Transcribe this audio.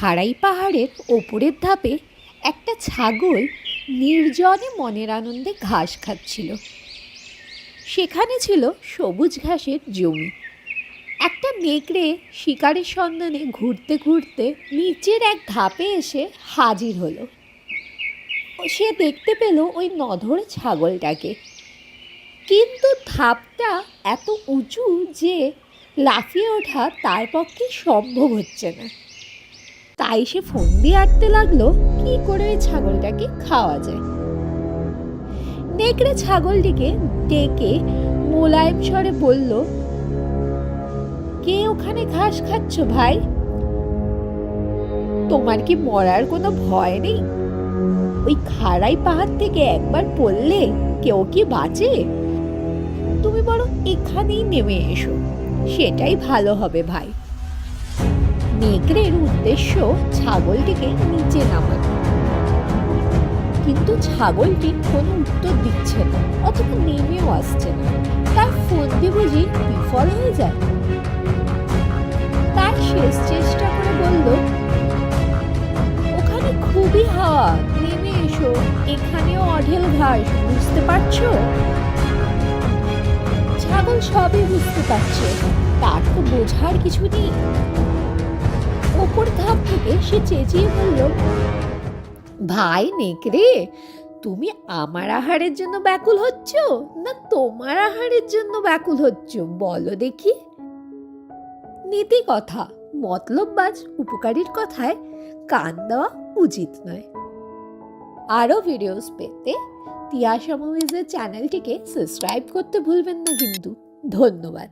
খাড়াই পাহাড়ের ওপরের ধাপে একটা ছাগল নির্জনে মনের আনন্দে ঘাস খাচ্ছিল। সেখানে ছিল সবুজ ঘাসের জমি। একটা নেকড়ে শিকারের সন্ধানে ঘুরতে ঘুরতে নিচের এক ধাপে এসে হাজির হলো। সে দেখতে পেল ওই নধর ছাগলটাকে, কিন্তু ধাপটা এত উঁচু যে লাফিয়ে ওঠা তার পক্ষে সম্ভব হচ্ছে না। তাই সে ফোন দিয়ে আটতে লাগলো কি করে ওই ছাগলটাকে খাওয়া যায়। নেকড়ে ছাগলটিকে ডেকে মোলায়েম স্বরে বলল, কে ওখানে ঘাস খাচ্ছ ভাই? তোমার কি মরার কোনো ভয় নেই? ওই খাড়াই পাহাড় থেকে একবার পড়লে কেউ কি বাঁচে? তুমি বরং এখানেই নেমে এসো, সেটাই ভালো হবে ভাই। নেকড়ের উদ্দেশ্য ছাগলটিকে নিচে নামানো, কিন্তু ছাগলটি কোনো উত্তর দিচ্ছে না অথবা নেমেও আসছে না। তার ফন্দি বুঝি বিফল হয়ে যায়। তার শেষ চেষ্টা করে বলল, ওখানে খুবই হাওয়া, নেমে এসো, এখানেও অঢেল ঘাস, বুঝতে পারছো? ছাগল সবই বুঝতে পারছে, তার তো বোঝার কিছু নেই। ওপর ধাপ থেকে সে চেঁচিয়ে বলল, ভাই নেকড়ে, তুমি আমার আহারের জন্য ব্যাকুল হচ্ছ না তোমার আহারের জন্য ব্যাকুল হচ্ছ, বলো দেখি। নীতি কথা, মতলববাজ উপকারীর কথায় কান দেওয়া উচিত নয়। আরও ভিডিওস পেতে তিয়াশা মুভিজের চ্যানেলটিকে সাবস্ক্রাইব করতে ভুলবেন না কিন্তু। ধন্যবাদ।